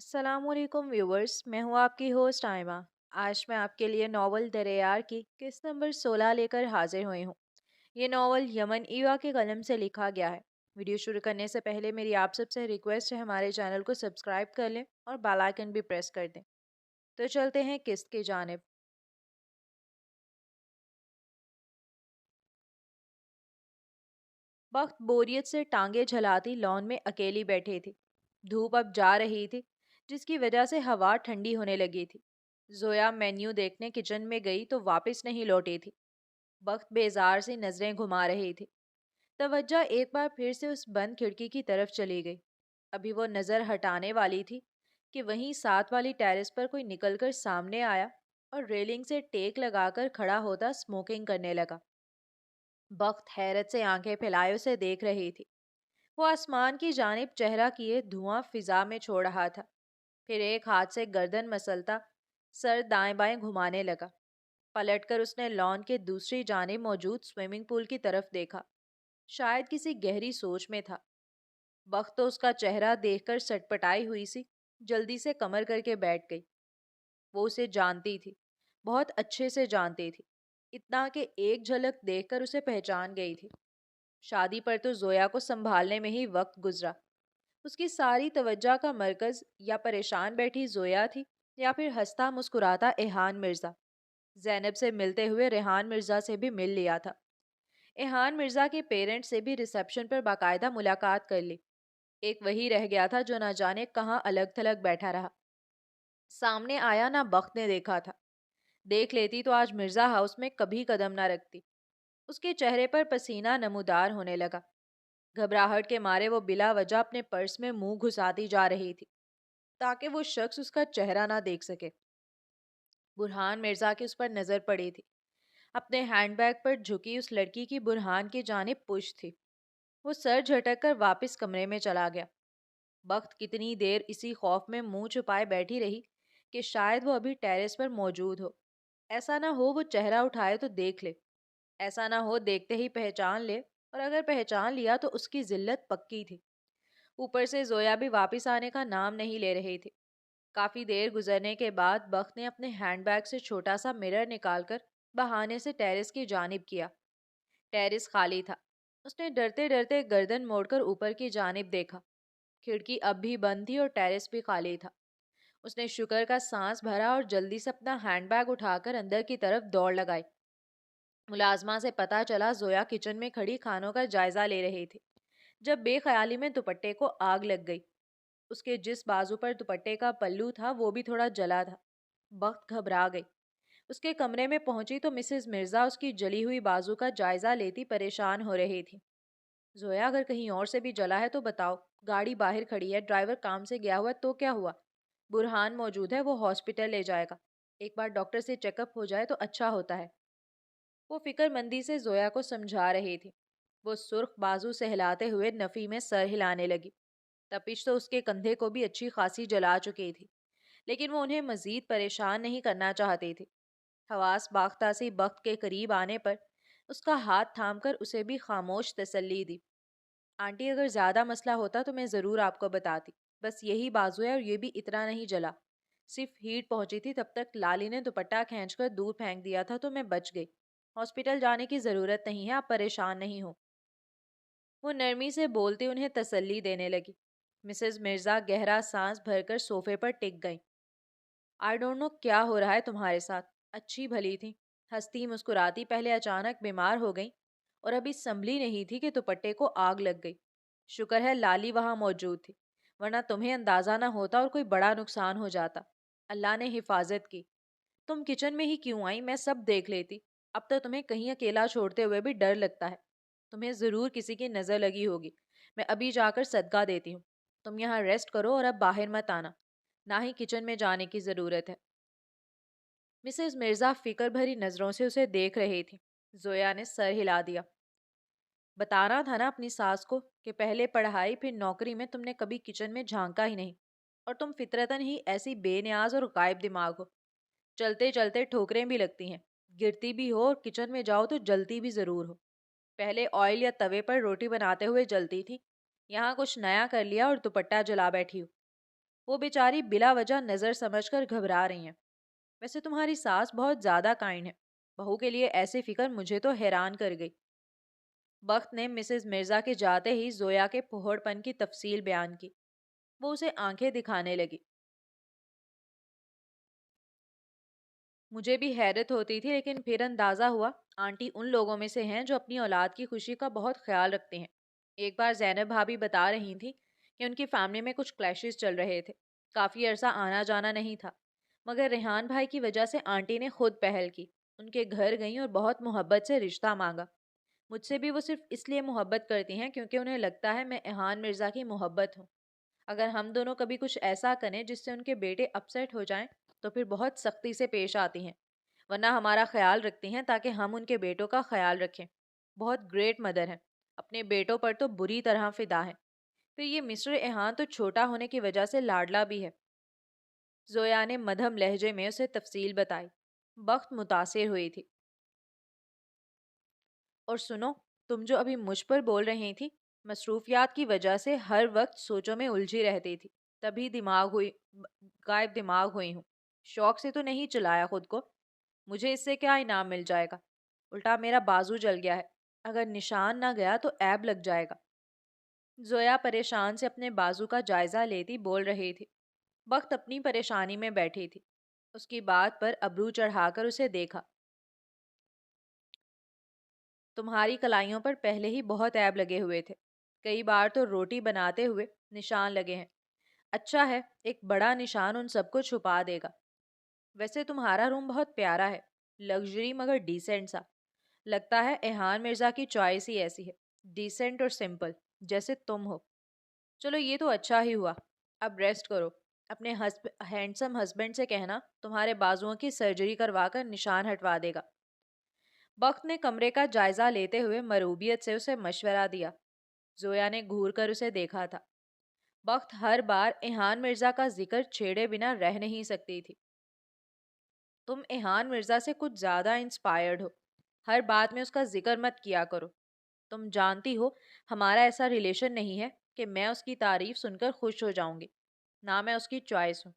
السلام علیکم ویورز، میں ہوں آپ کی ہوسٹ آئمہ۔ آج میں آپ کے لیے ناول دریا کی قسط نمبر 16 لے کر حاضر ہوئی ہوں۔ یہ ناول یمن ایوا کے قلم سے لکھا گیا ہے۔ ویڈیو شروع کرنے سے پہلے میری آپ سب سے ریکویسٹ ہے ہمارے چینل کو سبسکرائب کر لیں اور بیل آئیکن بھی پریس کر دیں۔ تو چلتے ہیں قسط کی جانب۔ بخت بوریت سے ٹانگیں جھلاتی لان میں اکیلی بیٹھی تھی۔ دھوپ اب جا رہی تھی، جس کی وجہ سے ہوا ٹھنڈی ہونے لگی تھی۔ زویا مینیو دیکھنے کچن میں گئی تو واپس نہیں لوٹی تھی۔ بخت بیزار سی نظریں گھما رہی تھی۔ توجہ ایک بار پھر سے اس بند کھڑکی کی طرف چلی گئی۔ ابھی وہ نظر ہٹانے والی تھی کہ وہیں ساتھ والی ٹیرس پر کوئی نکل کر سامنے آیا اور ریلنگ سے ٹیک لگا کر کھڑا ہوتا اسموکنگ کرنے لگا۔ بخت حیرت سے آنکھیں پھیلائے اسے دیکھ رہی تھی۔ وہ آسمان کی جانب چہرہ کیے دھواں فضا میں چھوڑ رہا تھا، پھر ایک ہاتھ سے گردن مسلتا سر دائیں بائیں گھمانے لگا۔ پلٹ کر اس نے لان کے دوسری جانب موجود سوئمنگ پول کی طرف دیکھا، شاید کسی گہری سوچ میں تھا۔ بخت تو اس کا چہرہ دیکھ کر سٹپٹائی ہوئی سی جلدی سے کمر کر کے بیٹھ گئی۔ وہ اسے جانتی تھی، بہت اچھے سے جانتی تھی، اتنا کہ ایک جھلک دیکھ کر اسے پہچان گئی تھی۔ شادی پر تو زویا کو سنبھالنے میں ہی وقت گزرا۔ اس کی ساری توجہ کا مرکز یا پریشان بیٹھی زویا تھی یا پھر ہنستا مسکراتا ایہان مرزا۔ زینب سے ملتے ہوئے ریحان مرزا سے بھی مل لیا تھا۔ ایہان مرزا کے پیرنٹ سے بھی ریسپشن پر باقاعدہ ملاقات کر لی۔ ایک وہی رہ گیا تھا جو نہ جانے کہاں الگ تھلگ بیٹھا رہا۔ سامنے آیا نہ بخت نے دیکھا تھا۔ دیکھ لیتی تو آج مرزا ہاؤس میں کبھی قدم نہ رکھتی۔ اس کے چہرے پر پسینہ نمودار ہونے لگا۔ گھبراہٹ کے مارے وہ بلا وجہ اپنے پرس میں منہ گھساتی جا رہی تھی تاکہ وہ شخص اس کا چہرہ نہ دیکھ سکے۔ برہان مرزا کی اس پر نظر پڑی تھی۔ اپنے ہینڈ بیگ پر جھکی اس لڑکی کی برہان کی جانب پشت تھی۔ وہ سر جھٹک کر واپس کمرے میں چلا گیا۔ بخت کتنی دیر اسی خوف میں منہ چھپائے بیٹھی رہی کہ شاید وہ ابھی ٹیرس پر موجود ہو۔ ایسا نہ ہو وہ چہرہ اٹھائے تو دیکھ لے، ایسا نہ ہو دیکھتے ہی پہچان لے، اور اگر پہچان لیا تو اس کی ذلت پکی تھی۔ اوپر سے زویا بھی واپس آنے کا نام نہیں لے رہی تھی۔ کافی دیر گزرنے کے بعد بخت نے اپنے ہینڈ بیگ سے چھوٹا سا مرر نکال کر بہانے سے ٹیرس کی جانب کیا۔ ٹیرس خالی تھا۔ اس نے ڈرتے ڈرتے گردن موڑ کر اوپر کی جانب دیکھا۔ کھڑکی اب بھی بند تھی اور ٹیرس بھی خالی تھا۔ اس نے شکر کا سانس بھرا اور جلدی سے اپنا ہینڈ بیگ اٹھا کر اندر کی طرف دوڑ لگائی۔ ملازمہ سے پتا چلا زویا کچن میں کھڑی کھانوں کا جائزہ لے رہی تھی جب بے خیالی میں دوپٹے کو آگ لگ گئی۔ اس کے جس بازو پر دوپٹے کا پلو تھا وہ بھی تھوڑا جلا تھا۔ بخت گھبرا گئی۔ اس کے کمرے میں پہنچی تو مسز مرزا اس کی جلی ہوئی بازو کا جائزہ لیتی پریشان ہو رہی تھی۔ زویا اگر کہیں اور سے بھی جلا ہے تو بتاؤ، گاڑی باہر کھڑی ہے، ڈرائیور کام سے گیا ہوا ہے تو کیا ہوا؟ برہان موجود ہے، وہ ہاسپٹل لے جائے گا۔ ایک بار ڈاکٹر سے چیک اپ ہو جائے تو اچھا ہوتا ہے۔ وہ فکر مندی سے زویا کو سمجھا رہی تھی۔ وہ سرخ بازو سے ہلاتے ہوئے نفی میں سر ہلانے لگی۔ تپش تو اس کے کندھے کو بھی اچھی خاصی جلا چکی تھی، لیکن وہ انہیں مزید پریشان نہیں کرنا چاہتی تھی۔ حواس باختہ سی بخت کے قریب آنے پر اس کا ہاتھ تھام کر اسے بھی خاموش تسلی دی۔ آنٹی، اگر زیادہ مسئلہ ہوتا تو میں ضرور آپ کو بتاتی، بس یہی بازو ہے اور یہ بھی اتنا نہیں جلا، صرف ہیٹ پہنچی تھی، تب تک لالی نے دوپٹہ کھینچ کر دور پھینک دیا تھا تو میں بچ گئی۔ ہاسپٹل جانے کی ضرورت نہیں ہے، آپ پریشان نہیں ہو۔ وہ نرمی سے بولتی انہیں تسلی دینے لگی۔ مسز مرزا گہرا سانس بھر کر صوفے پر ٹک گئیں۔ آئی ڈونٹ نو کیا ہو رہا ہے تمہارے ساتھ، اچھی بھلی تھی، ہنستی مسکراتی، پہلے اچانک بیمار ہو گئیں اور ابھی سنبھلی نہیں تھی کہ دوپٹے کو آگ لگ گئی۔ شکر ہے لالی وہاں موجود تھی، ورنہ تمہیں اندازہ نہ ہوتا اور کوئی بڑا نقصان ہو جاتا۔ اللہ نے حفاظت کی۔ تم کچن میں ہی کیوں آئی؟ میں سب دیکھ لیتی۔ اب تو تمہیں کہیں اکیلا چھوڑتے ہوئے بھی ڈر لگتا ہے۔ تمہیں ضرور کسی کی نظر لگی ہوگی۔ میں ابھی جا کر صدقہ دیتی ہوں۔ تم یہاں ریسٹ کرو اور اب باہر مت آنا، نہ ہی کچن میں جانے کی ضرورت ہے۔ مسز مرزا فکر بھری نظروں سے اسے دیکھ رہی تھی۔ زویا نے سر ہلا دیا۔ بتانا تھا نا اپنی ساس کو کہ پہلے پڑھائی پھر نوکری میں تم نے کبھی کچن میں جھانکا ہی نہیں، اور تم فطرتاً ہی ایسی بے نیاز اور غائب دماغ ہو۔ چلتے چلتے ٹھوکریں بھی لگتی ہیں، گرتی بھی ہو، اور کچن میں جاؤ تو جلتی بھی ضرور ہو۔ پہلے آئل یا توے پر روٹی بناتے ہوئے جلتی تھی، یہاں کچھ نیا کر لیا اور دوپٹہ جلا بیٹھی ہو۔ وہ بیچاری بلا وجہ نظر سمجھ کر گھبرا رہی ہیں۔ ویسے تمہاری ساس بہت زیادہ کائنڈ ہے، بہو کے لیے ایسی فکر مجھے تو حیران کر گئی۔ بخت نے مسز مرزا کے جاتے ہی زویا کے پہوڑ پن کی تفصیل بیان کی۔ وہ اسے آنکھیں دکھانے لگی۔ مجھے بھی حیرت ہوتی تھی، لیکن پھر اندازہ ہوا آنٹی ان لوگوں میں سے ہیں جو اپنی اولاد کی خوشی کا بہت خیال رکھتے ہیں۔ ایک بار زینب بھابی بتا رہی تھی کہ ان کی فیملی میں کچھ کلیشز چل رہے تھے، کافی عرصہ آنا جانا نہیں تھا، مگر ریحان بھائی کی وجہ سے آنٹی نے خود پہل کی، ان کے گھر گئیں اور بہت محبت سے رشتہ مانگا۔ مجھ سے بھی وہ صرف اس لیے محبت کرتی ہیں کیونکہ انہیں لگتا ہے میں ایحان مرزا کی محبت ہوں۔ اگر ہم دونوں کبھی کچھ ایسا کریں جس سے ان کے بیٹے اپسیٹ ہو جائیں تو پھر بہت سختی سے پیش آتی ہیں، ورنہ ہمارا خیال رکھتی ہیں تاکہ ہم ان کے بیٹوں کا خیال رکھیں۔ بہت گریٹ مدر ہیں، اپنے بیٹوں پر تو بری طرح فدا ہیں۔ پھر یہ مسٹر ایحان تو چھوٹا ہونے کی وجہ سے لاڈلا بھی ہے۔ زویا نے مدھم لہجے میں اسے تفصیل بتائی۔ بخت متاثر ہوئی تھی۔ اور سنو، تم جو ابھی مجھ پر بول رہی تھی، مصروفیات کی وجہ سے ہر وقت سوچوں میں الجھی رہتی تھی، تبھی غائب دماغ ہوئی ہوں۔ شوق سے تو نہیں چلایا خود کو، مجھے اس سے کیا انعام مل جائے گا؟ الٹا میرا بازو جل گیا ہے، اگر نشان نہ گیا تو عیب لگ جائے گا۔ زویا پریشان سے اپنے بازو کا جائزہ لیتی بول رہی تھی۔ بخت اپنی پریشانی میں بیٹھی تھی، اس کی بات پر ابرو چڑھا کر اسے دیکھا۔ تمہاری کلائیوں پر پہلے ہی بہت عیب لگے ہوئے تھے، کئی بار تو روٹی بناتے ہوئے نشان لگے ہیں۔ اچھا ہے، ایک بڑا نشان ان سب کو چھپا دے گا۔ ویسے تمہارا روم بہت پیارا ہے، لگژری مگر ڈیسنٹ سا۔ لگتا ہے ایحان مرزا کی چوائس ہی ایسی ہے، ڈیسنٹ اور سمپل، جیسے تم ہو۔ چلو یہ تو اچھا ہی ہوا، اب ریسٹ کرو۔ اپنے ہینڈسم ہسبینڈ سے کہنا تمہارے بازوؤں کی سرجری کروا کر نشان ہٹوا دے گا۔ بخت نے کمرے کا جائزہ لیتے ہوئے مروبیت سے اسے مشورہ دیا۔ زویا نے گھور کر اسے دیکھا تھا۔ بخت ہر بار ایحان مرزا کا ذکر چھیڑے بنا رہ نہیں سکتی تھی۔ تم ایحان مرزا سے کچھ زیادہ انسپائرڈ ہو، ہر بات میں اس کا ذکر مت کیا کرو۔ تم جانتی ہو ہمارا ایسا ریلیشن نہیں ہے کہ میں اس کی تعریف سن کر خوش ہو جاؤں گی، نہ میں اس کی چوائس ہوں۔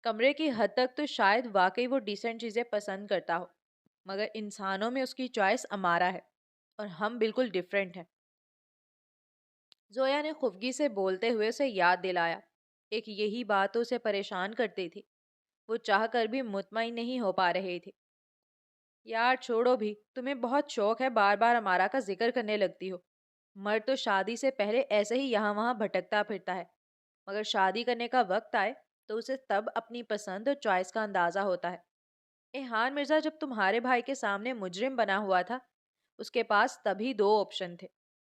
کمرے کی حد تک تو شاید واقعی وہ ڈیسنٹ چیزیں پسند کرتا ہو، مگر انسانوں میں اس کی چوائس امارا ہے، اور ہم بالکل ڈیفرنٹ ہیں۔ زویا نے خفگی سے بولتے ہوئے اسے یاد دلایا، ایک یہی بات تو اسے پریشان کرتی تھی، وہ چاہ کر بھی مطمئن نہیں ہو پا رہی تھی۔ یار چھوڑو بھی، تمہیں بہت شوق ہے بار بار امارا کا ذکر کرنے لگتی ہو۔ مرد تو شادی سے پہلے ایسے ہی یہاں وہاں بھٹکتا پھرتا ہے، مگر شادی کرنے کا وقت آئے تو اسے تب اپنی پسند اور چوائس کا اندازہ ہوتا ہے۔ ایحان مرزا جب تمہارے بھائی کے سامنے مجرم بنا ہوا تھا، اس کے پاس تبھی دو آپشن تھے،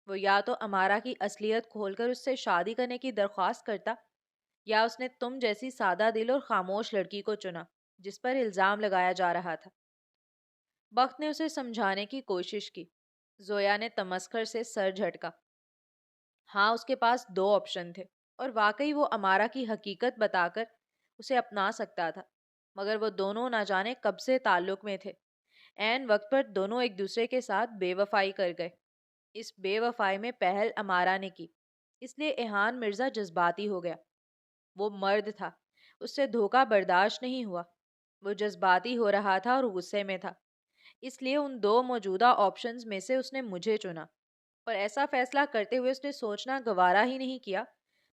وہ یا تو امارا کی اصلیت کھول کر اس سے شادی کرنے کی درخواست کرتا، یا اس نے تم جیسی سادہ دل اور خاموش لڑکی کو چنا جس پر الزام لگایا جا رہا تھا۔ بخت نے اسے سمجھانے کی کوشش کی۔ زویا نے تمسخر سے سر جھٹکا۔ ہاں، اس کے پاس دو آپشن تھے، اور واقعی وہ امارا کی حقیقت بتا کر اسے اپنا سکتا تھا، مگر وہ دونوں نہ جانے کب سے تعلق میں تھے۔ عین وقت پر دونوں ایک دوسرے کے ساتھ بے وفائی کر گئے۔ اس بے وفائی میں پہل امارا نے کی، اس لیے ایحان مرزا جذباتی ہو گیا۔ وہ مرد تھا، اس سے دھوکہ برداشت نہیں ہوا۔ وہ جذباتی ہو رہا تھا اور غصے میں تھا، اس لیے ان دو موجودہ آپشنز میں سے اس نے مجھے چنا، اور ایسا فیصلہ کرتے ہوئے اس نے سوچنا گوارا ہی نہیں کیا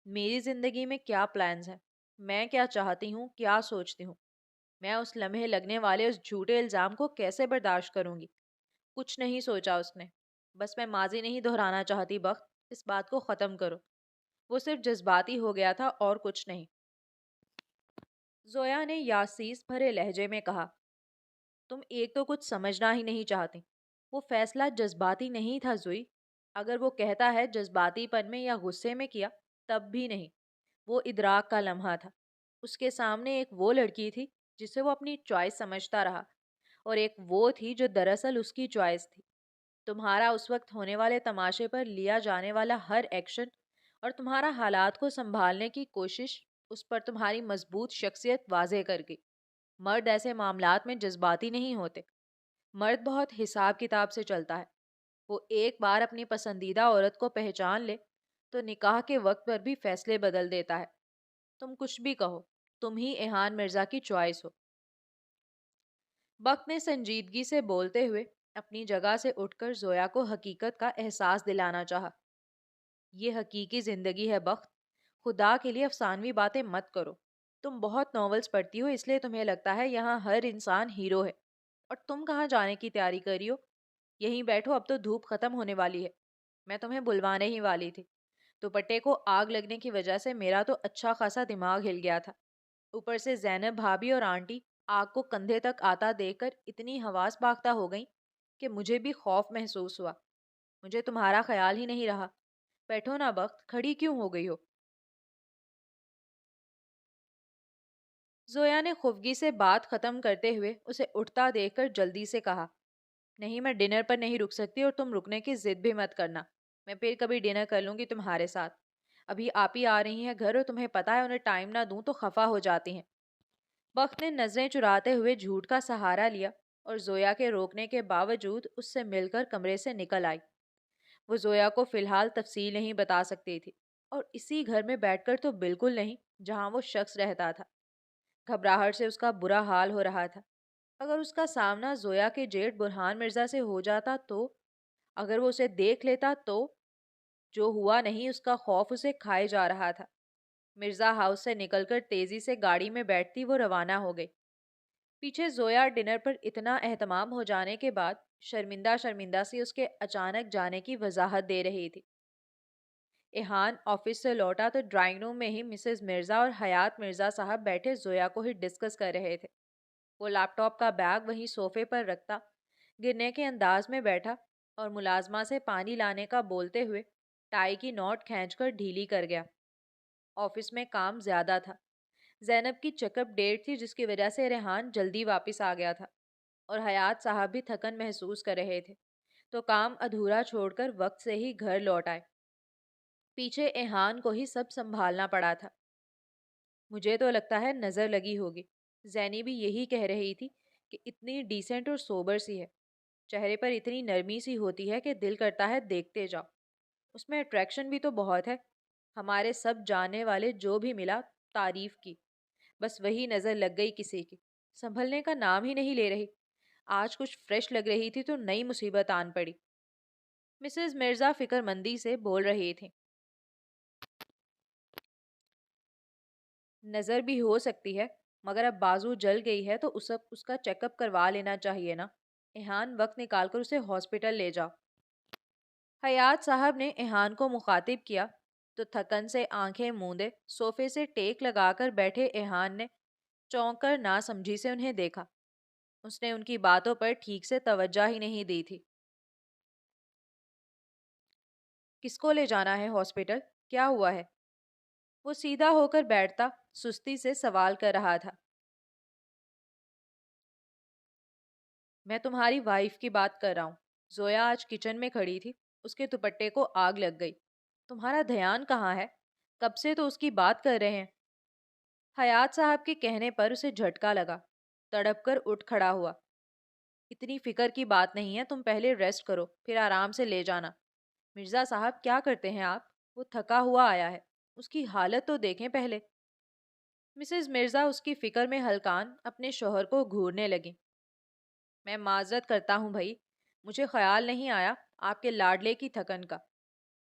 میری زندگی میں کیا پلانز ہیں، میں کیا چاہتی ہوں، کیا سوچتی ہوں، میں اس لمحے لگنے والے اس جھوٹے الزام کو کیسے برداشت کروں گی۔ کچھ نہیں سوچا اس نے۔ بس میں ماضی نہیں دہرانا چاہتی بخت، اس بات کو ختم کرو۔ وہ صرف جذباتی ہو گیا تھا اور کچھ نہیں۔ زویا نے یاسیس بھرے لہجے میں کہا، تم ایک تو کچھ سمجھنا ہی نہیں چاہتی۔ وہ فیصلہ جذباتی نہیں تھا زوئی، اگر وہ کہتا ہے جذباتی پن میں یا غصے میں کیا، تب بھی نہیں، وہ ادراک کا لمحہ تھا۔ اس کے سامنے ایک وہ لڑکی تھی جسے وہ اپنی چوائس سمجھتا رہا، اور ایک وہ تھی جو دراصل اس کی چوائس تھی۔ تمہارا اس وقت ہونے والے تماشے پر لیا جانے والا ہر ایکشن اور تمہارا حالات کو سنبھالنے کی کوشش اس پر تمہاری مضبوط شخصیت واضح کر گئی۔ مرد ایسے معاملات میں جذباتی نہیں ہوتے، مرد بہت حساب کتاب سے چلتا ہے۔ وہ ایک بار اپنی پسندیدہ عورت کو پہچان لے تو نکاح کے وقت پر بھی فیصلے بدل دیتا ہے۔ تم کچھ بھی کہو، تم ہی ایہان مرزا کی چوائس ہو۔ بخت نے سنجیدگی سے بولتے ہوئے اپنی جگہ سے اٹھ کر زویا کو حقیقت کا احساس دلانا چاہا۔ یہ حقیقی زندگی ہے بخت، خدا کے لیے افسانوی باتیں مت کرو۔ تم بہت ناولز پڑھتی ہو اس لیے تمہیں لگتا ہے یہاں ہر انسان ہیرو ہے، اور تم کہاں جانے کی تیاری کر رہی ہو؟ یہیں بیٹھو، اب تو دھوپ ختم ہونے والی ہے۔ میں تمہیں بلوانے ہی والی تھی۔ دوپٹے کو آگ لگنے کی وجہ سے میرا تو اچھا خاصا دماغ ہل گیا تھا، اوپر سے زینب بھابھی اور آنٹی آگ کو کندھے تک آتا دیکھ کر اتنی حواس باختہ ہو گئیں کہ مجھے بھی خوف محسوس ہوا۔ مجھے تمہارا خیال ہی نہیں رہا۔ بیٹھو نا بخت، کھڑی کیوں ہو گئی ہو؟ زویا نے خفگی سے بات ختم کرتے ہوئے اسے اٹھتا دیکھ کر جلدی سے کہا، نہیں میں ڈنر پر نہیں رک سکتی، اور تم رکنے کی ضد بھی مت کرنا۔ میں پھر کبھی ڈنر کر لوں گی تمہارے ساتھ۔ ابھی آپ ہی آ رہی ہیں گھر، اور تمہیں پتہ ہے انہیں ٹائم نہ دوں تو خفا ہو جاتی ہیں۔ بخت نے نظریں چراتے ہوئے جھوٹ کا سہارا لیا اور زویا کے روکنے کے باوجود اس سے مل کر کمرے سے نکل آئی۔ وہ زویا کو فی الحال تفصیل نہیں بتا سکتی تھی، اور اسی گھر میں بیٹھ کر تو بالکل نہیں جہاں وہ شخص رہتا تھا۔ گھبراہٹ سے اس کا برا حال ہو رہا تھا۔ اگر اس کا سامنا زویا کے جیٹ برہان مرزا سے ہو جاتا تو، اگر وہ اسے دیکھ لیتا تو، جو ہوا نہیں اس کا خوف اسے کھائے جا رہا تھا۔ مرزا ہاؤس سے نکل کر تیزی سے گاڑی میں بیٹھتی وہ روانہ ہو گئی۔ پیچھے زویا ڈنر پر اتنا اہتمام ہو جانے کے بعد شرمندہ شرمندہ سی اس کے اچانک جانے کی وضاحت دے رہی تھی۔ ایہان آفس سے لوٹا تو ڈرائنگ روم میں ہی مسز مرزا اور حیات مرزا صاحب بیٹھے زویا کو ہی ڈسکس کر رہے تھے۔ وہ لیپ ٹاپ کا بیگ وہیں صوفے پر رکھتا گرنے کے انداز میں بیٹھا اور ملازمہ سے پانی لانے کا بولتے ہوئے ٹائی کی نوٹ کھینچ کر ڈھیلی کر گیا۔ آفس میں کام زیادہ تھا۔ زینب کی چیک اپ ڈیٹ تھی جس کی وجہ سے ریحان جلدی واپس آ گیا تھا، اور حیات صاحب بھی تھکن محسوس کر رہے تھے، تو کام ادھورا چھوڑ کر وقت سے ہی گھر لوٹ آئے۔ پیچھے ایہان کو ہی سب سنبھالنا پڑا تھا۔ مجھے تو لگتا ہے نظر لگی ہوگی، زینی بھی یہی کہہ رہی تھی کہ اتنی ڈیسنٹ اور سوبر سی ہے، چہرے پر اتنی نرمی سی ہوتی ہے کہ دل کرتا ہے دیکھتے جاؤ۔ اس میں اٹریکشن بھی تو بہت ہے۔ ہمارے سب جاننے والے جو بھی ملا تعریف کی، بس وہی نظر لگ گئی کسی کی، سنبھلنے کا نام ہی نہیں لے رہی۔ آج کچھ فریش لگ رہی تھی تو نئی مصیبت آن پڑی۔ مسز مرزا فکر مندی سے بول رہی تھی، نظر بھی ہو سکتی ہے، مگر اب بازو جل گئی ہے تو اس کا چیک اپ کروا لینا چاہیے نا۔ ایہان وقت نکال کر اسے ہاسپٹل لے جاؤ۔ حیات صاحب نے ایہان کو مخاطب کیا تو تھکن سے آنکھیں موندے صوفے سے ٹیک لگا کر بیٹھے ایہان نے چونک کر نہ سمجھی سے انہیں دیکھا۔ اس نے ان کی باتوں پر ٹھیک سے توجہ ہی نہیں دی تھی۔ کس کو لے جانا ہے ہاسپٹل؟ کیا ہوا ہے؟ وہ سیدھا ہو کر بیٹھتا سستی سے سوال کر رہا تھا۔ میں تمہاری وائف کی بات کر رہا ہوں۔ زویا آج کچن میں کھڑی تھی، اس کے دوپٹے کو آگ لگ گئی۔ تمہارا دھیان کہاں ہے؟ کب سے تو اس کی بات کر رہے ہیں۔ حیات صاحب کے کہنے پر اسے جھٹکا لگا، تڑپ کر اٹھ کھڑا ہوا۔ اتنی فکر کی بات نہیں ہے، تم پہلے ریسٹ کرو پھر آرام سے لے جانا۔ مرزا صاحب کیا کرتے ہیں آپ؟ وہ تھکا ہوا آیا ہے، اس کی حالت تو دیکھیں پہلے۔ مسز مرزا اس کی فکر میں ہلکان اپنے شوہر کو گھورنے لگی۔ میں معذرت کرتا ہوں بھائی، مجھے خیال نہیں آیا آپ کے لاڈلے کی تھکن کا۔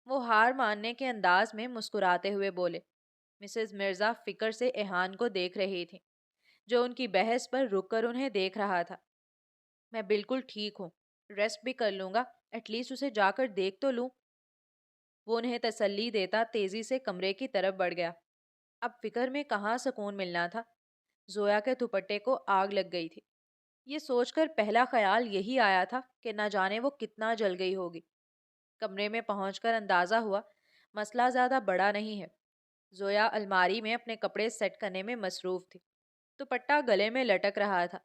وہ ہار ماننے کے انداز میں مسکراتے ہوئے بولے۔ مسز مرزا فکر سے ایہان کو دیکھ رہی تھی، جو ان کی بحث پر رک کر انہیں دیکھ رہا تھا۔ میں بالکل ٹھیک ہوں، ریسٹ بھی کر لوں گا، ایٹ لیسٹ اسے جا کر دیکھ تو لوں۔ وہ انہیں تسلی دیتا تیزی سے کمرے کی طرف بڑھ گیا۔ اب فکر میں کہاں سکون ملنا تھا؟ زویا کے دوپٹے کو آگ لگ گئی تھی، یہ سوچ کر پہلا خیال یہی آیا تھا کہ نہ جانے وہ کتنا جل گئی ہوگی۔ کمرے میں پہنچ کر اندازہ ہوا مسئلہ زیادہ بڑا نہیں ہے۔ زویا الماری میں اپنے کپڑے سیٹ کرنے میں مصروف تھی، دوپٹہ گلے میں لٹک رہا تھا۔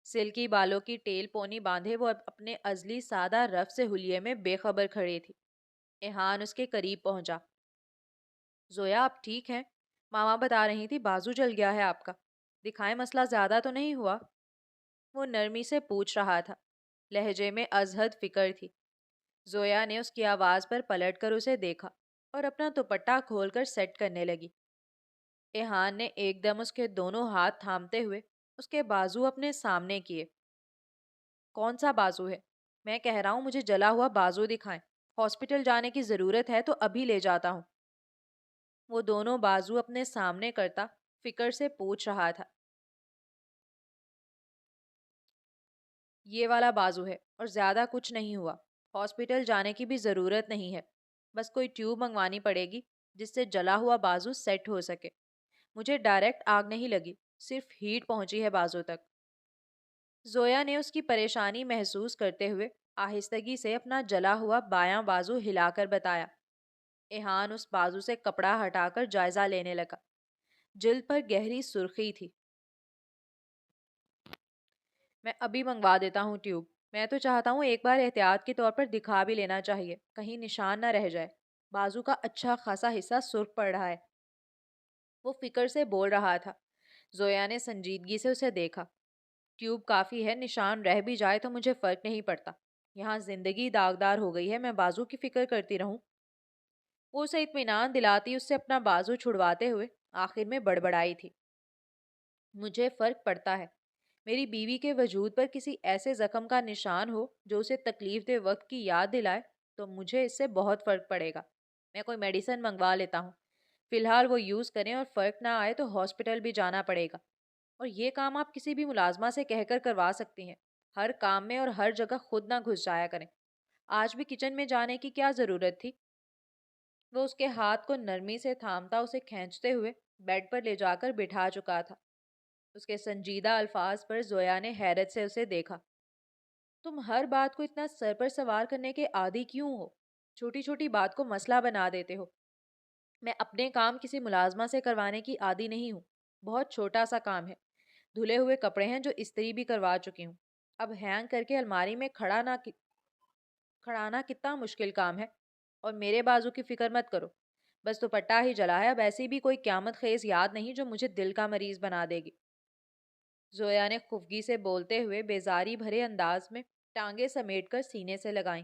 سلکی بالوں کی ٹیل پونی باندھے وہ اپنے ازلی سادہ رف سے حلیے میں بے خبر کھڑی تھی۔ ایہان اس کے قریب پہنچا۔ زویا آپ ٹھیک ہیں؟ ماما بتا رہی تھی بازو جل گیا ہے آپ کا، دکھائیں مسئلہ زیادہ تو نہیں ہوا؟ وہ نرمی سے پوچھ رہا تھا، لہجے میں ازحد فکر تھی۔ زویا نے اس کی آواز پر پلٹ کر اسے دیکھا اور اپنا دوپٹہ کھول کر سیٹ کرنے لگی۔ ایحان نے ایک دم اس کے دونوں ہاتھ تھامتے ہوئے اس کے بازو اپنے سامنے کیے۔ کون سا بازو ہے؟ میں کہہ رہا ہوں مجھے جلا ہوا بازو دکھائیں۔ ہاسپٹل جانے کی ضرورت ہے تو ابھی لے جاتا ہوں۔ وہ دونوں بازو اپنے سامنے کرتا فکر سے پوچھ رہا تھا۔ یہ والا بازو ہے اور زیادہ کچھ نہیں ہوا۔ ہاسپٹل جانے کی بھی ضرورت نہیں ہے، بس کوئی ٹیوب منگوانی پڑے گی جس سے جلا ہوا بازو سیٹ ہو سکے۔ مجھے ڈائریکٹ آگ نہیں لگی، صرف ہیٹ پہنچی ہے بازو تک۔ زویا نے اس کی پریشانی محسوس کرتے ہوئے آہستگی سے اپنا جلا ہوا بایاں بازو ہلا کر بتایا۔ ایحان اس بازو سے کپڑا ہٹا کر جائزہ لینے لگا۔ جلد پر گہری سرخی تھی۔ میں ابھی منگوا دیتا ہوں ٹیوب۔ میں تو چاہتا ہوں ایک بار احتیاط کے طور پر دکھا بھی لینا چاہیے، کہیں نشان نہ رہ جائے۔ بازو کا اچھا خاصا حصہ سرخ پڑ رہا ہے۔ وہ فکر سے بول رہا تھا۔ زویا نے سنجیدگی سے اسے دیکھا۔ ٹیوب کافی ہے، نشان رہ بھی جائے تو مجھے فرق نہیں پڑتا۔ یہاں زندگی داغدار ہو گئی ہے، میں بازو کی فکر کرتی رہوں؟ وہ اسے اطمینان دلاتی اس سے اپنا بازو چھڑواتے ہوئے آخر میں بڑبڑائی تھی۔ مجھے فرق پڑتا ہے۔ میری بیوی کے وجود پر کسی ایسے زخم کا نشان ہو جو اسے تکلیف دہ وقت کی یاد دلائے تو مجھے اس سے بہت فرق پڑے گا۔ میں کوئی میڈیسن منگوا لیتا ہوں، فی الحال وہ یوز کریں، اور فرق نہ آئے تو ہاسپٹل بھی جانا پڑے گا۔ اور یہ کام آپ کسی بھی ملازمہ سے کہہ کر کروا سکتی ہیں۔ ہر کام میں اور ہر جگہ خود نہ گھس جایا کریں۔ آج بھی کچن میں جانے کی کیا ضرورت تھی؟ وہ اس کے ہاتھ کو نرمی سے تھامتا اسے کھینچتے ہوئے بیڈ پر لے جا کر بٹھا چکا تھا۔ اس کے سنجیدہ الفاظ پر زویا نے حیرت سے اسے دیکھا۔ تم ہر بات کو اتنا سر پر سوار کرنے کے عادی کیوں ہو؟ چھوٹی چھوٹی بات کو مسئلہ بنا دیتے ہو۔ میں اپنے کام کسی ملازمہ سے کروانے کی عادی نہیں ہوں۔ بہت چھوٹا سا کام ہے، دھلے ہوئے کپڑے ہیں جو استری بھی کروا چکی ہوں۔ اب ہینگ کر کے الماری میں کھڑانا کتنا مشکل کام ہے۔ اور میرے بازو کی فکر مت کرو، بس دوپٹہ ہی جلا ہے، اب ایسی بھی کوئی قیامت خیز یاد نہیں جو مجھے دل کا مریض بنا دے گی۔ زویا نے خفگی سے بولتے ہوئے بیزاری بھرے انداز میں ٹانگیں سمیٹ کر سینے سے لگائیں۔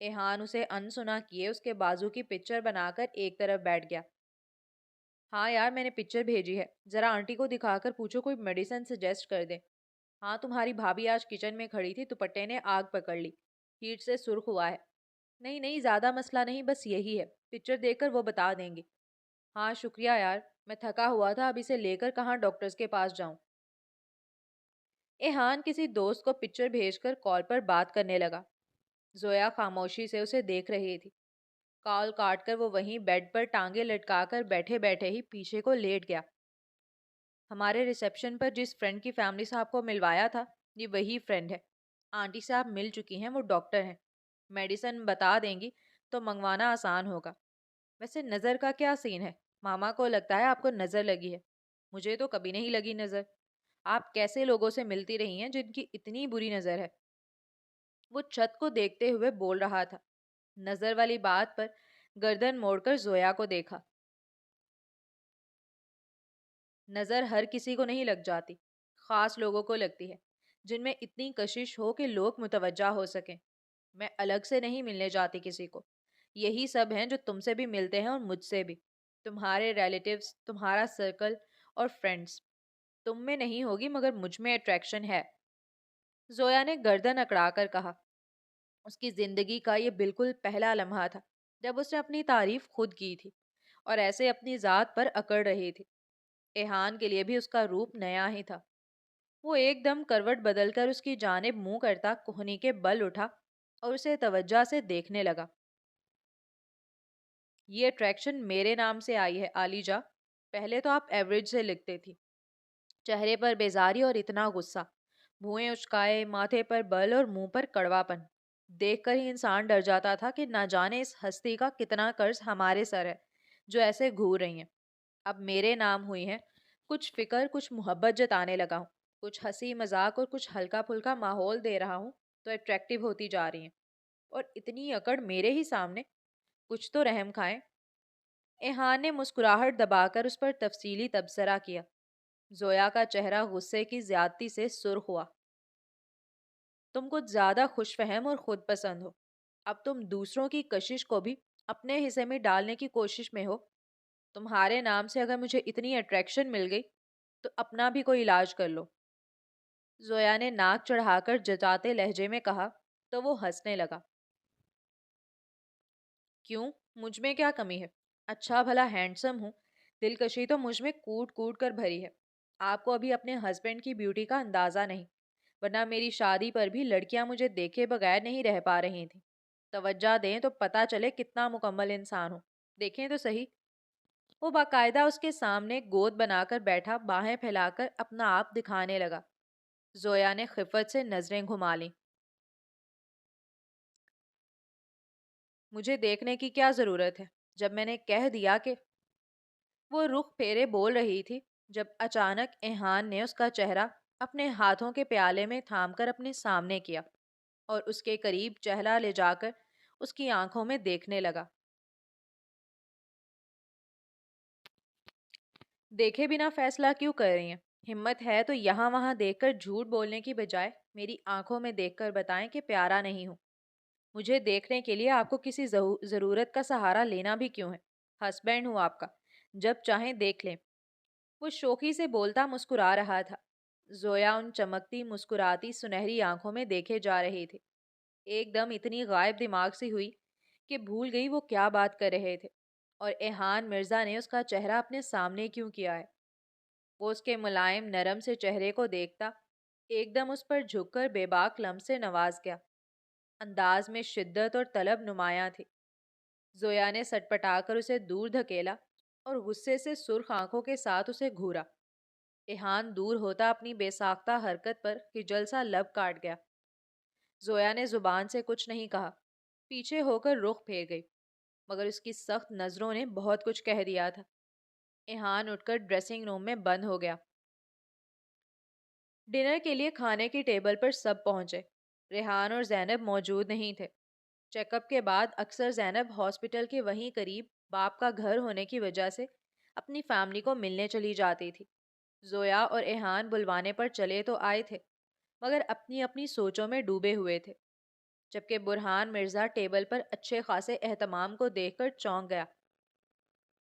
ایحان اسے انسنا کیے اس کے بازو کی پکچر بنا کر ایک طرف بیٹھ گیا۔ ہاں یار، میں نے پکچر بھیجی ہے، ذرا آنٹی کو دکھا کر پوچھو کوئی میڈیسن سجیسٹ کر دیں۔ ہاں، تمہاری بھابھی آج کچن میں کھڑی تھی، دوپٹے نے آگ پکڑ لی، ہیٹ سے سرخ ہوا ہے۔ نہیں نہیں، زیادہ مسئلہ نہیں، بس یہی ہے، پکچر دیکھ کر وہ بتا دیں گی۔ ہاں شکریہ یار، میں تھکا ہوا تھا، اب اسے لے کر کہاں ڈاکٹرز کے پاس جاؤں۔ ایحان کسی دوست کو پکچر بھیج کر کال پر بات کرنے لگا۔ زویا خاموشی سے اسے دیکھ رہی تھی۔ کال کاٹ کر وہ وہیں بیڈ پر ٹانگیں لٹکا کر بیٹھے بیٹھے ہی پیچھے کو لیٹ گیا۔ ہمارے ریسیپشن پر جس فرینڈ کی فیملی سے آپ کو ملوایا تھا، یہ وہی فرینڈ ہے۔ آنٹی سے آپ مل چکی ہیں، وہ ڈاکٹر ہیں، میڈیسن بتا دیں گی تو منگوانا آسان ہوگا۔ ویسے نظر کا کیا سین ہے؟ ماما کو لگتا ہے آپ کو نظر لگی ہے، مجھے تو کبھی نہیں لگی نظر۔ آپ کیسے لوگوں سے ملتی رہی ہیں جن کی اتنی بری نظر ہے؟ وہ چھت کو دیکھتے ہوئے بول رہا تھا۔ نظر والی بات پر گردن موڑ کر زویا کو دیکھا۔ نظر ہر کسی کو نہیں لگ جاتی، خاص لوگوں کو لگتی ہے، جن میں اتنی کشش ہو کہ لوگ متوجہ ہو سکیں۔ میں الگ سے نہیں ملنے جاتی کسی کو، یہی سب ہیں جو تم سے بھی ملتے ہیں اور مجھ سے بھی، تمہارے ریلیٹیوز، تمہارا سرکل اور فرینڈز۔ تم میں نہیں ہوگی مگر مجھ میں اٹریکشن ہے۔ زویا نے گردن اکڑا کر کہا۔ اس کی زندگی کا یہ بالکل پہلا لمحہ تھا جب اس نے اپنی تعریف خود کی تھی اور ایسے اپنی ذات پر اکڑ رہی تھی۔ ایحان کے لیے بھی اس کا روپ نیا ہی تھا۔ وہ ایک دم کروٹ بدل کر اس کی جانب منہ کرتا کوہنی کے بل اٹھا اور اسے توجہ سے دیکھنے لگا۔ یہ اٹریکشن میرے نام سے آئی ہے عالیجا۔ پہلے تو آپ ایوریج سے لکھتے تھی۔ چہرے پر بیزاری اور اتنا غصہ، بھوئیں اچکائے، ماتھے پر بل اور منہ پر کڑوا پن۔ دیکھ کر ہی انسان ڈر جاتا تھا کہ نہ جانے اس ہستی کا کتنا قرض ہمارے سر ہے جو ایسے گھور رہی ہیں۔ اب میرے نام ہوئی ہیں، کچھ فکر، کچھ محبت جتانے لگا ہوں، کچھ ہنسی مذاق اور کچھ ہلکا پھلکا ماحول دے رہا ہوں تو اٹریکٹیو ہوتی جا رہی ہیں، اور اتنی اکڑ میرے ہی سامنے۔ کچھ تو رحم کھائیں۔ ایحان نے مسکراہٹ دبا کر اس پر تفصیلی تبصرہ کیا۔ زویا کا چہرہ غصے کی زیادتی سے سرخ ہوا۔ تم کچھ زیادہ خوش فہم اور خود پسند ہو۔ اب تم دوسروں کی کشش کو بھی اپنے حصے میں ڈالنے کی کوشش میں ہو۔ تمہارے نام سے اگر مجھے اتنی اٹریکشن مل گئی تو اپنا بھی کوئی علاج کر لو، زویا نے ناک چڑھا کر جتاتے لہجے میں کہا تو وہ ہنسنے لگا۔ کیوں؟ مجھ میں کیا کمی ہے؟ اچھا بھلا ہینڈسم ہوں، دلکشی تو مجھ میں کوٹ کوٹ کر بھری ہے۔ آپ کو ابھی اپنے ہسبینڈ کی بیوٹی کا اندازہ نہیں، ورنہ میری شادی پر بھی لڑکیاں مجھے دیکھے بغیر نہیں رہ پا رہی تھیں۔ توجہ دیں تو پتہ چلے کتنا مکمل انسان ہوں، دیکھیں تو صحیح۔ وہ باقاعدہ اس کے سامنے گود بنا کر بیٹھا، باہیں پھیلا کر اپنا آپ دکھانے لگا۔ زویا نے خفت سے نظریں گھما لیں۔ مجھے دیکھنے کی کیا ضرورت ہے جب میں نے کہہ دیا کہ… وہ رخ پھیرے بول رہی تھی جب اچانک ایہان نے اس کا چہرہ اپنے ہاتھوں کے پیالے میں تھام کر اپنے سامنے کیا اور اس کے قریب چہرہ لے جا کر اس کی آنکھوں میں دیکھنے لگا۔ دیکھے بنا فیصلہ کیوں کر رہی ہیں؟ ہمت ہے تو یہاں وہاں دیکھ کر جھوٹ بولنے کی بجائے میری آنکھوں میں دیکھ کر بتائیں کہ پیارا نہیں ہوں۔ مجھے دیکھنے کے لیے آپ کو کسی ضرورت کا سہارا لینا بھی کیوں ہے؟ ہسبینڈ ہوں آپ کا، جب چاہیں دیکھ لیں۔ وہ شوخی سے بولتا مسکرا رہا تھا۔ زویا ان چمکتی مسکراتی سنہری آنکھوں میں دیکھے جا رہی تھی۔ ایک دم اتنی غائب دماغ سے ہوئی کہ بھول گئی وہ کیا بات کر رہے تھے اور ایہان مرزا نے اس کا چہرہ اپنے سامنے کیوں کیا ہے۔ وہ اس کے ملائم نرم سے چہرے کو دیکھتا ایک دم اس پر جھک کر بے باک لمح سے نواز گیا۔ انداز میں شدت اور طلب نمایاں تھی۔ زویا نے سٹپٹا کر اسے دور دھکیلا اور غصے سے سرخ آنکھوں کے ساتھ اسے گھورا۔ ایہان دور ہوتا اپنی بے ساختہ حرکت پر ہجل سا لب کاٹ گیا۔ زویا نے زبان سے کچھ نہیں کہا، پیچھے ہو کر رخ پھیر گئی، مگر اس کی سخت نظروں نے بہت کچھ کہہ دیا تھا۔ ایہان اٹھ کر ڈریسنگ روم میں بند ہو گیا۔ ڈنر کے لیے کھانے کی ٹیبل پر سب پہنچے۔ ریحان اور زینب موجود نہیں تھے۔ چیک اپ کے بعد اکثر زینب ہاسپٹل کے وہیں قریب باپ کا گھر ہونے کی وجہ سے اپنی فیملی کو ملنے چلی جاتی تھی۔ زویا اور ایہان بلوانے پر چلے تو آئے تھے، مگر اپنی اپنی سوچوں میں ڈوبے ہوئے تھے، جبکہ برہان مرزا ٹیبل پر اچھے خاصے اہتمام کو دیکھ کر چونک گیا۔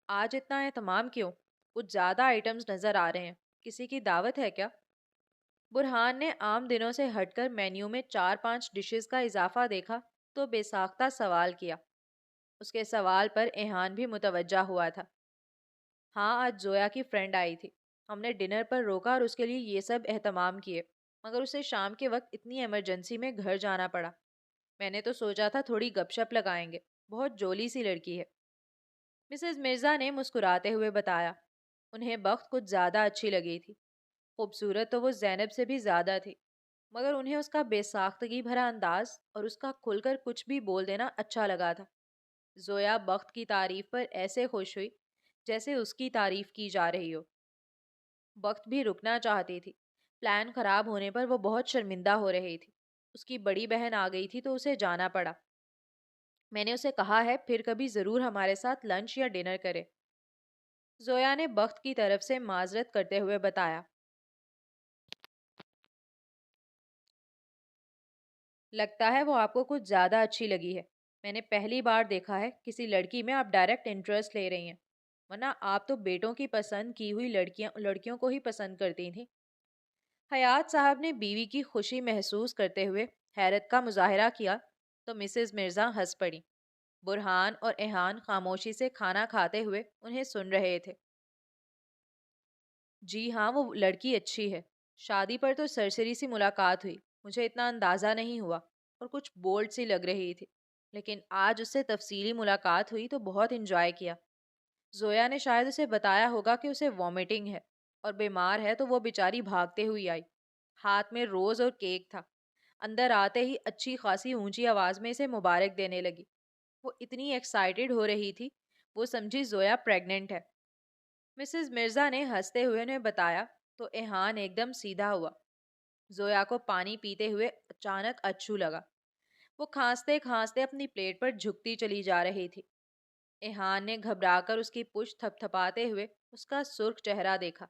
آج اتنا اہتمام کیوں؟ کچھ زیادہ آئٹمز نظر آ رہے ہیں، کسی کی دعوت ہے کیا؟ برہان نے عام دنوں سے ہٹ کر مینیو میں 4-5 ڈشز کا اضافہ دیکھا تو بے ساختہ سوال کیا۔ اس کے سوال پر ایہان بھی متوجہ ہوا تھا۔ ہاں، آج زویا کی فرینڈ آئی تھی، ہم نے ڈنر پر روکا اور اس کے لیے یہ سب اہتمام کیے، مگر اسے شام کے وقت اتنی ایمرجنسی میں گھر جانا پڑا۔ میں نے تو سوچا تھا تھوڑی گپ شپ لگائیں گے، بہت جولی سی لڑکی ہے، مسز مرزا نے مسکراتے ہوئے بتایا۔ انہیں بخت کچھ زیادہ اچھی لگی تھی۔ خوبصورت تو وہ زینب سے بھی زیادہ تھی، مگر انہیں اس کا بے ساختگی بھرا انداز اور اس کا کھل کر کچھ بھی بول دینا اچھا لگا تھا۔ زویا بخت کی تعریف پر ایسے خوش ہوئی جیسے اس کی تعریف کی جا رہی ہو۔ بخت بھی رکنا چاہتی تھی، پلان خراب ہونے پر وہ بہت شرمندہ ہو رہی تھی۔ اس کی بڑی بہن آ گئی تھی تو اسے جانا پڑا۔ میں نے اسے کہا ہے پھر کبھی ضرور ہمارے ساتھ لنچ یا ڈنر کرے، زویا نے بخت کی طرف سے معذرت کرتے ہوئے بتایا۔ لگتا ہے وہ آپ کو کچھ زیادہ اچھی لگی ہے۔ میں نے پہلی بار دیکھا ہے کسی لڑکی میں آپ ڈائریکٹ انٹرسٹ لے رہی ہیں، ورنہ آپ تو بیٹوں کی پسند کی ہوئی لڑکیوں کو ہی پسند کرتی تھیں۔ حیات صاحب نے بیوی کی خوشی محسوس کرتے ہوئے حیرت کا مظاہرہ کیا تو مسز مرزا ہنس پڑی۔ برہان اور ایہان خاموشی سے کھانا کھاتے ہوئے انہیں سن رہے تھے۔ جی ہاں، وہ لڑکی اچھی ہے، شادی پر تو سرسری سی ملاقات ہوئی، مجھے اتنا اندازہ نہیں ہوا اور کچھ بولڈ سی لگ رہی تھی، لیکن آج اس سے تفصیلی ملاقات ہوئی تو بہت انجوائے کیا۔ زویا نے شاید اسے بتایا ہوگا کہ اسے وامٹنگ ہے اور بیمار ہے تو وہ بیچاری بھاگتے ہوئی آئی، ہاتھ میں روز اور کیک تھا۔ اندر آتے ہی اچھی خاصی اونچی آواز میں اسے مبارک دینے لگی۔ وہ اتنی ایکسائٹیڈ ہو رہی تھی وہ سمجھی زویا پریگننٹ ہے۔ مسز مرزا نے ہنستے ہوئے انہیں بتایا تو ایہان ایک دم سیدھا ہوا۔ زویا کو پانی پیتے ہوئے اچانک اچھو لگا۔ وہ کھانستے کھانستے اپنی پلیٹ پر جھکتی چلی جا رہی تھی۔ ایہان نے گھبرا کر اس کی پشت تھپ تھپاتے ہوئے اس کا سرخ چہرہ دیکھا۔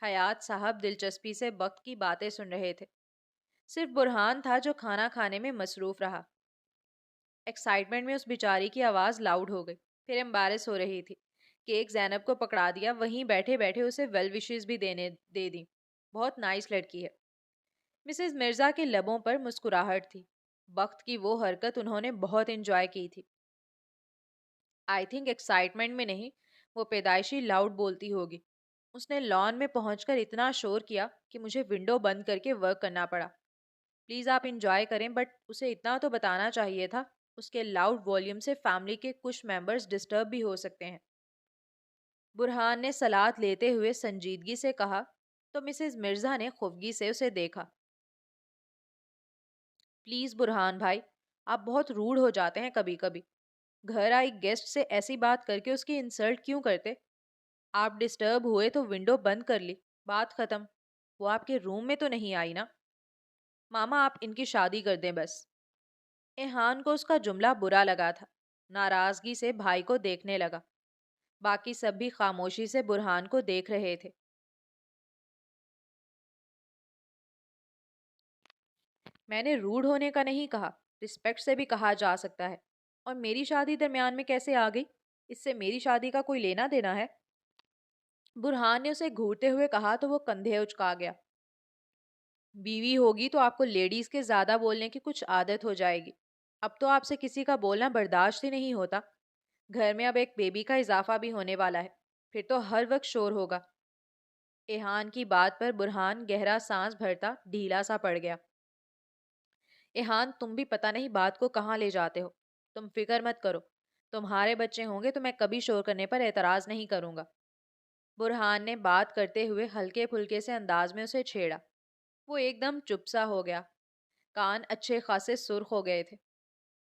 حیات صاحب دلچسپی سے وقت کی باتیں سن رہے تھے۔ صرف برہان تھا جو کھانا کھانے میں مصروف رہا۔ ایکسائٹمنٹ میں اس بیچاری کی آواز لاؤڈ ہو گئی، پھر امبیرس ہو رہی تھی۔ کیک زینب کو پکڑا دیا، وہیں بیٹھے بیٹھے اسے ویل وشز بھی دے دی. بہت نائس لڑکی ہے. مسز مرزا کے لبوں پر مسکراہٹ تھی. وقت کی وہ حرکت انہوں نے بہت انجوائے کی تھی. آئی تھنک ایکسائٹمنٹ میں نہیں، وہ پیدائشی لاؤڈ بولتی ہوگی. اس نے لان میں پہنچ کر اتنا شور کیا کہ مجھے ونڈو بند کر کے ورک کرنا پڑا. پلیز آپ انجوائے کریں، بٹ اسے اتنا تو بتانا چاہیے تھا. اس کے لاؤڈ والیوم سے فیملی کے کچھ ممبرز ڈسٹرب بھی ہو سکتے ہیں. برہان نے سلاد لیتے ہوئے سنجیدگی سے کہا تو مسز مرزا نے خفگی سے اسے دیکھا. پلیز برہان بھائی، آپ بہت روڈ ہو جاتے ہیں کبھی کبھی. گھر آئی گیسٹ سے ایسی بات کر کے اس کی انسلٹ کیوں کرتے؟ آپ ڈسٹرب ہوئے تو ونڈو بند کر لی، بات ختم. وہ آپ کے روم میں تو نہیں آئی نا؟ ماما آپ ان کی شادی کر دیں بس. ایہان کو اس کا جملہ برا لگا تھا. ناراضگی سے بھائی کو دیکھنے لگا. باقی سب بھی خاموشی سے برہان کو دیکھ رہے تھے. میں نے روڈ ہونے کا نہیں کہا، رسپیکٹ سے بھی کہا جا سکتا ہے. اور میری شادی درمیان میں کیسے آ گئی؟ اس سے میری شادی کا کوئی لینا دینا ہے؟ برہان نے اسے گھورتے ہوئے کہا تو وہ کندھے اچکا گیا. بیوی ہوگی تو آپ کو لیڈیز کے زیادہ بولنے کی کچھ عادت ہو جائے گی. اب تو آپ سے کسی کا بولنا برداشت ہی نہیں ہوتا. گھر میں اب ایک بیبی کا اضافہ بھی ہونے والا ہے، پھر تو ہر وقت شور ہوگا. ایہان کی بات پر برہان گہرا سانس بھرتا ڈھیلا سا پڑ گیا. ایہان تم بھی پتہ نہیں بات کو کہاں لے جاتے ہو. تم فکر مت کرو، تمہارے بچے ہوں گے تو میں کبھی شور کرنے پر اعتراض نہیں کروں گا. برہان نے بات کرتے ہوئے ہلکے پھلکے سے انداز میں اسے چھیڑا. وہ ایک دم چپ سا ہو گیا. کان اچھے خاصے سرخ ہو گئے تھے.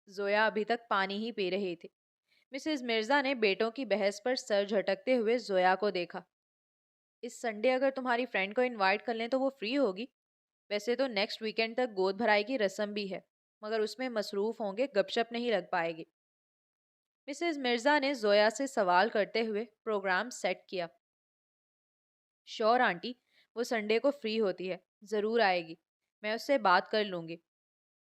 زویا ابھی تک پانی ہی پی رہی تھی. مسز مرزا نے بیٹوں کی بحث پر سر جھٹکتے ہوئے زویا کو دیکھا. اس سنڈے اگر تمہاری فرینڈ کو انوائٹ کر لیں تو وہ فری ہوگی؟ ویسے تو نیکسٹ ویکینڈ تک گود بھرائی کی رسم بھی ہے، مگر اس میں مصروف ہوں گے، گپ شپ نہیں لگ پائے گی. مسز مرزا نے زویا سے سوال کرتے ہوئے پروگرام سیٹ کیا. شور آنٹی، وہ سنڈے کو فری ہوتی ہے، ضرور آئے گی. میں اس سے بات کر لوں گی.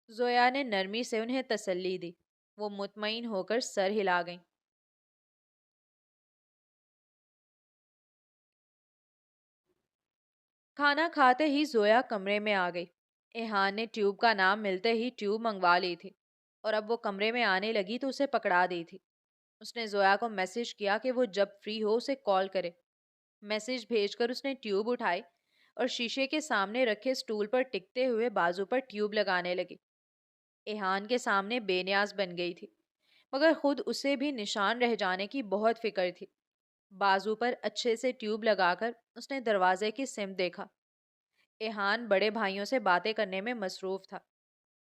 زویا نے نرمی سے انہیں تسلی دی. وہ مطمئن ہو کر سر ہلا گئیں. کھانا کھاتے ہی زویا کمرے میں آ گئی. ایہان نے ٹیوب کا نام ملتے ہی ٹیوب منگوا لی تھی، اور اب وہ کمرے میں آنے لگی تو اسے پکڑا دی تھی. اس نے زویا کو میسج کیا کہ وہ جب فری ہو اسے کال کرے. میسج بھیج کر اس نے ٹیوب اٹھائی اور شیشے کے سامنے رکھے سٹول پر ٹکتے ہوئے بازو پر ٹیوب لگانے لگی. ایہان کے سامنے بے نیاز بن گئی تھی، مگر خود اسے بھی نشان رہ جانے کی بہت فکر تھی. بازو پر اچھے سے ٹیوب لگا کر اس نے دروازے کی سمت دیکھا. ایہان بڑے بھائیوں سے باتیں کرنے میں مصروف تھا.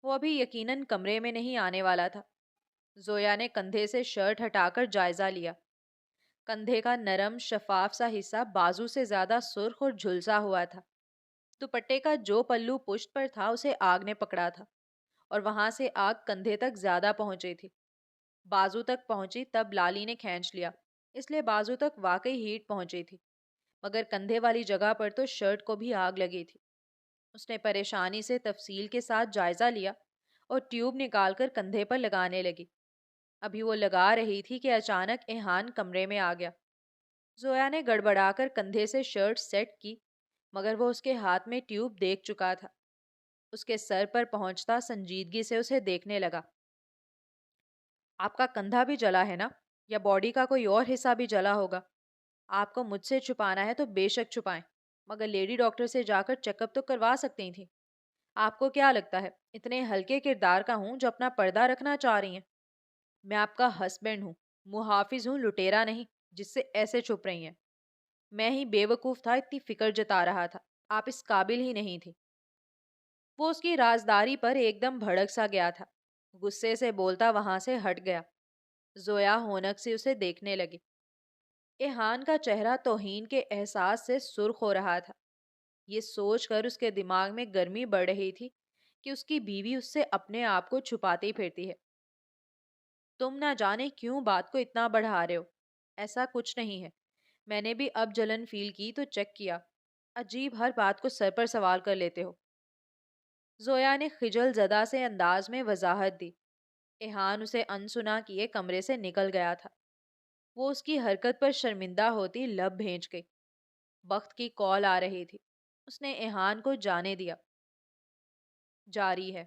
وہ ابھی یقیناً کمرے میں نہیں آنے والا تھا. زویا نے کندھے سے شرٹ ہٹا کر جائزہ لیا. کندھے کا نرم شفاف سا حصہ بازو سے زیادہ سرخ اور جھلسا ہوا تھا. دوپٹے کا جو پلو پشت پر تھا اسے آگ نے پکڑا تھا، اور وہاں سے آگ کندھے تک زیادہ پہنچی تھی. بازو تک پہنچی تب لالی نے کھینچ لیا، اس لیے بازو تک واقعی ہیٹ پہنچی تھی، مگر کندھے والی جگہ پر تو شرٹ کو بھی آگ لگی تھی. اس نے پریشانی سے تفصیل کے ساتھ جائزہ لیا اور ٹیوب نکال کر کندھے پر لگانے لگی. ابھی وہ لگا رہی تھی کہ اچانک ایہان کمرے میں آ گیا. زویا نے گڑبڑا کر کندھے سے شرٹ سیٹ کی، مگر وہ اس کے ہاتھ میں ٹیوب دیکھ چکا تھا. اس کے سر پر پہنچتا سنجیدگی سے اسے دیکھنے لگا. آپ کا کندھا بھی جلا ہے نا؟ یا باڈی کا کوئی اور حصہ بھی جلا ہوگا؟ آپ کو مجھ سے چھپانا ہے تو بے شک چھپائیں، مگر لیڈی ڈاکٹر سے جا کر چیک اپ تو کروا سکتی تھیں. آپ کو کیا لگتا ہے اتنے ہلکے کردار کا ہوں جو اپنا پردہ رکھنا چاہ رہی ہیں؟ میں آپ کا ہسبینڈ ہوں، محافظ ہوں، لٹیرا نہیں جس سے ایسے چھپ رہی ہیں. میں ہی بے وقوف تھا، اتنی فکر جتا رہا تھا. آپ اس قابل ہی نہیں تھی. وہ اس کی رازداری پر ایک دم بھڑک سا گیا تھا. غصے سے بولتا وہاں سے ہٹ گیا. زویا ہونک سے اسے دیکھنے لگی. ایہان کا چہرہ توہین کے احساس سے سرخ ہو رہا تھا. یہ سوچ کر اس کے دماغ میں گرمی بڑھ رہی تھی کہ اس کی بیوی اس سے اپنے آپ کو چھپاتی پھرتی ہے. تم نہ جانے کیوں بات کو اتنا بڑھا رہے ہو. ایسا کچھ نہیں ہے. میں نے بھی اب جلن فیل کی تو چیک کیا. عجیب، ہر بات کو سر پر سوال کر لیتے ہو. زویا نے خجل زدہ سے انداز میں وضاحت دی. ایہان اسے انسنا کیے کمرے سے نکل گیا تھا. وہ اس کی حرکت پر شرمندہ ہوتی لب بھیج گئی۔ وقت کی کال آ رہی تھی۔ اس نے ایہان کو جانے دیا۔ جاری ہے۔